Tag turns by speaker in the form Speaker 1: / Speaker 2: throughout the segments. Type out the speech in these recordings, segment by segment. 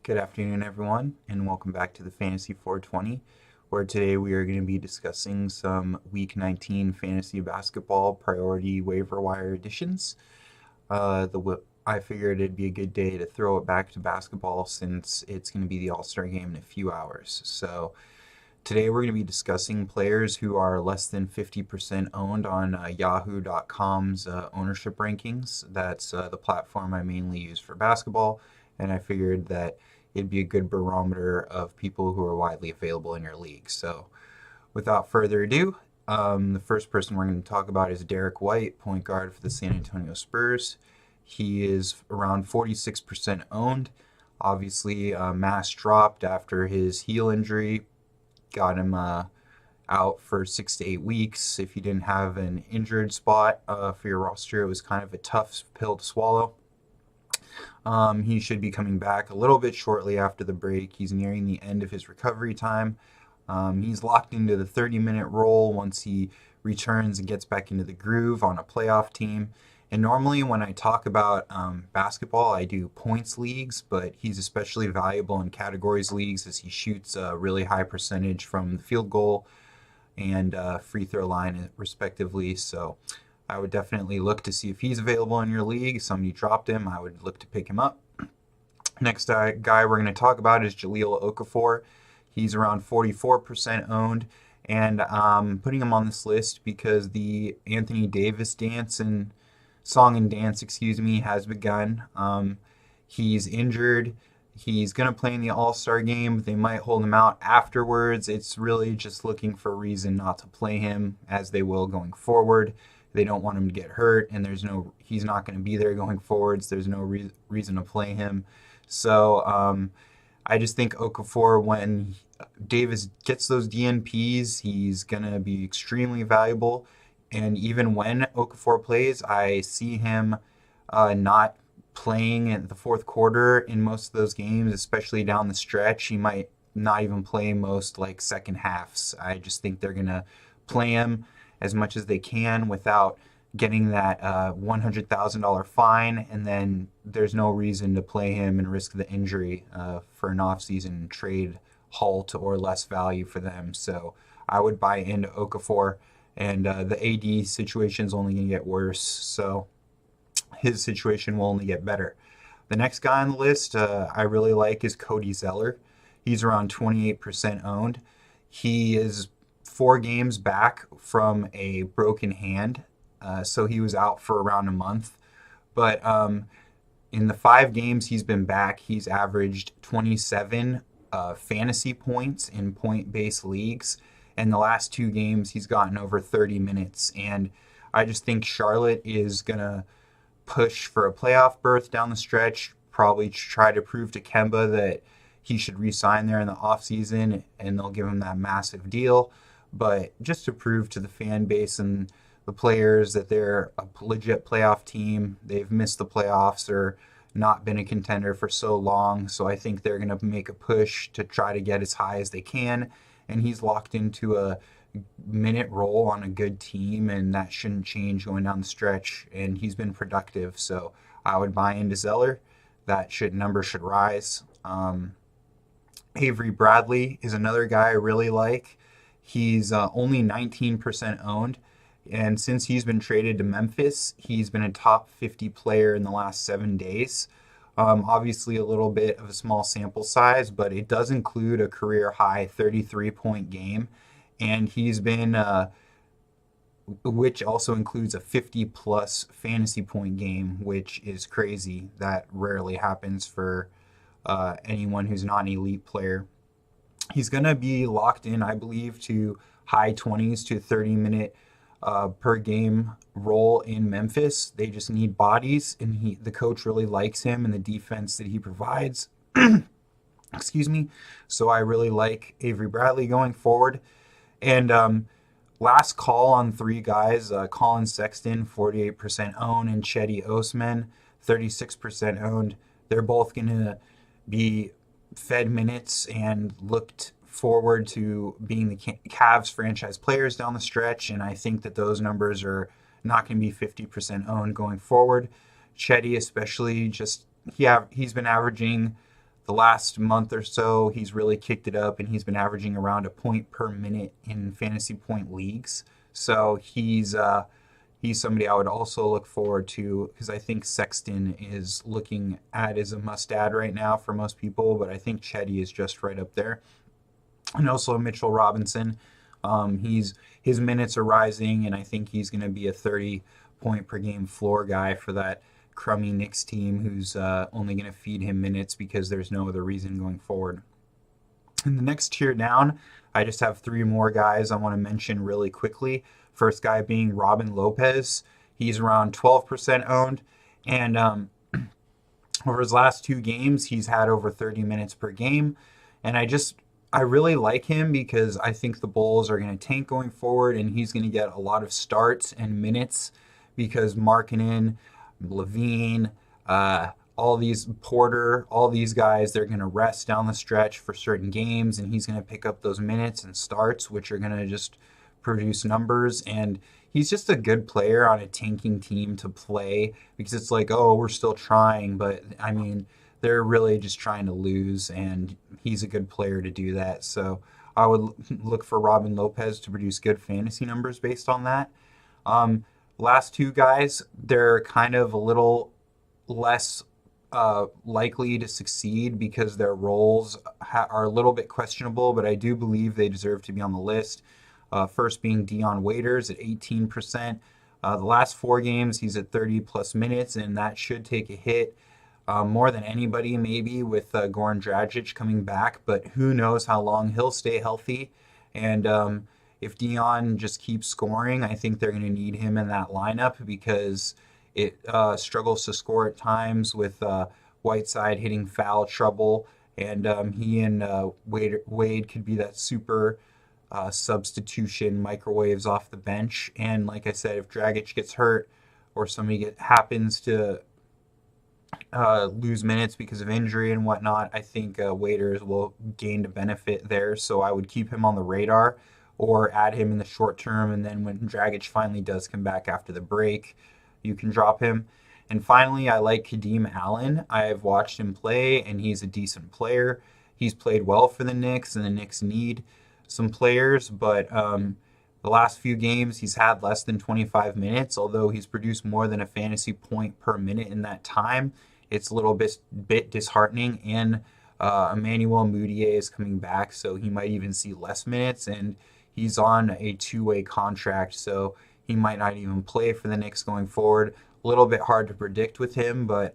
Speaker 1: Good afternoon, everyone, and welcome back to the Fantasy 420, where today we are going to be discussing some Week 19 fantasy basketball priority waiver wire additions. I figured it'd be a good day to throw it back to basketball since it's going to be the All-Star game in a few hours. So today we're going to be discussing players who are less than 50% owned on Yahoo.com's ownership rankings. That's the platform I mainly use for basketball, and I figured that it'd be a good barometer of people who are widely available in your league. So without further ado, the first person we're going to talk about is Derek White, point guard for the San Antonio Spurs. He is around 46% owned. Obviously, mass dropped after his heel injury, got him out for 6 to 8 weeks. If you didn't have an injured spot for your roster, it was kind of a tough pill to swallow. He should be coming back a little bit shortly after the break. He's nearing the end of his recovery time. He's locked into the 30-minute role once he returns and gets back into the groove on a playoff team. And normally when I talk about basketball, I do points leagues, but he's especially valuable in categories leagues as he shoots a really high percentage from the field goal and free throw line, respectively. So I would definitely look to see if he's available in your league. If somebody dropped him, I would look to pick him up. Next guy we're going to talk about is Jahlil Okafor. He's around 44% owned, and I'm putting him on this list because the Anthony Davis song and dance, has begun. He's injured. He's going to play in the All-Star game. They might hold him out afterwards. It's really just looking for a reason not to play him, as they will going forward. They don't want him to get hurt, and he's not going to be there going forwards. There's no reason to play him. So I just think Okafor, when Davis gets those DNPs, he's going to be extremely valuable. And even when Okafor plays, I see him not playing in the fourth quarter in most of those games, especially down the stretch. He might not even play most second halves. I just think they're going to play him as much as they can without getting that $100,000 fine, and then there's no reason to play him and risk the injury for an off-season trade halt or less value for them. So I would buy into Okafor, and the AD situation is only going to get worse, so his situation will only get better. The next guy on the list I really like is Cody Zeller. He's around 28% owned. He is 4 games back from a broken hand, so he was out for around a month. But in the 5 games he's been back, he's averaged 27 fantasy points in point-based leagues. And the last 2 games, he's gotten over 30 minutes. And I just think Charlotte is going to push for a playoff berth down the stretch, probably try to prove to Kemba that he should re-sign there in the offseason, and they'll give him that massive deal. But just to prove to the fan base and the players that they're a legit playoff team. They've missed the playoffs or not been a contender for so long, so I think they're going to make a push to try to get as high as they can, and he's locked into a minute role on a good team, and that shouldn't change going down the stretch, and he's been productive, so I would buy into Zeller. That number should rise. Avery Bradley is another guy I really like. He's only 19% owned, and since he's been traded to Memphis, he's been a top 50 player in the last 7 days. Obviously a little bit of a small sample size, but it does include a career high 33-point game, and he's been, which also includes a 50-plus fantasy point game, which is crazy. That rarely happens for anyone who's not an elite player. He's going to be locked in, I believe, to high 20s to 30-minute per game role in Memphis. They just need bodies, and the coach really likes him and the defense that he provides. Excuse me. So I really like Avery Bradley going forward. And last call on 3 guys, Colin Sexton, 48% owned, and Cedi Osman, 36% owned. They're both going to be fed minutes and looked forward to being the Cavs franchise players down the stretch, and I think that those numbers are not going to be 50% owned going forward. Cedi especially, he's been averaging the last month or so, he's really kicked it up, and he's been averaging around a point per minute in fantasy point leagues. So he's somebody I would also look forward to, because I think Sexton is looking at as a must-add right now for most people, but I think Chetty is just right up there. And also Mitchell Robinson. His minutes are rising, and I think he's going to be a 30 point per game floor guy for that crummy Knicks team who's only going to feed him minutes because there's no other reason going forward. In the next tier down, I just have three more guys I want to mention really quickly. First guy being Robin Lopez. He's around 12% owned, and over his last two games, he's had over 30 minutes per game. And I really like him because I think the Bulls are going to tank going forward, and he's going to get a lot of starts and minutes because Markkanen, Levine, all these Porter, all these guys, they're going to rest down the stretch for certain games, and he's going to pick up those minutes and starts, which are going to just produce numbers. And he's just a good player on a tanking team to play because it's like, oh, we're still trying, but I mean, they're really just trying to lose, and he's a good player to do that. So I would look for Robin Lopez to produce good fantasy numbers based on that. Last two guys, they're kind of a little less likely to succeed because their roles are a little bit questionable, but I do believe they deserve to be on the list. First being Dion Waiters at 18%. The last four games, he's at 30 plus minutes, and that should take a hit more than anybody, maybe with Goran Dragic coming back, but who knows how long he'll stay healthy. And if Dion just keeps scoring, I think they're going to need him in that lineup because it struggles to score at times with Whiteside hitting foul trouble, and he and Wade could be that super substitution microwaves off the bench. And like I said, if Dragic gets hurt or somebody happens to lose minutes because of injury and whatnot, I think Waiters will gain a benefit there. So I would keep him on the radar or add him in the short term. And then when Dragic finally does come back after the break, you can drop him. And finally, I like Kadeem Allen. I've watched him play, and he's a decent player. He's played well for the Knicks, and the Knicks need some players, but the last few games he's had less than 25 minutes, although he's produced more than a fantasy point per minute in that time. It's a little bit disheartening, and Emmanuel Mudiay is coming back, so he might even see less minutes, and he's on a two-way contract, so he might not even play for the Knicks going forward. A little bit hard to predict with him, but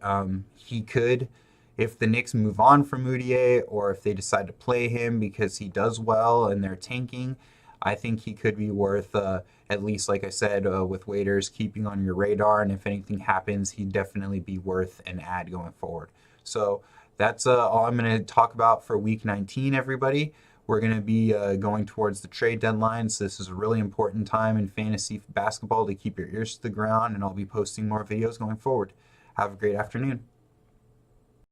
Speaker 1: he could. If the Knicks move on from Mudiay, or if they decide to play him because he does well and they're tanking, I think he could be worth, at least, like I said, with Waiters, keeping on your radar. And if anything happens, he'd definitely be worth an add going forward. So that's all I'm going to talk about for Week 19, everybody. We're going to be going towards the trade deadline, so this is a really important time in fantasy basketball to keep your ears to the ground, and I'll be posting more videos going forward. Have a great afternoon.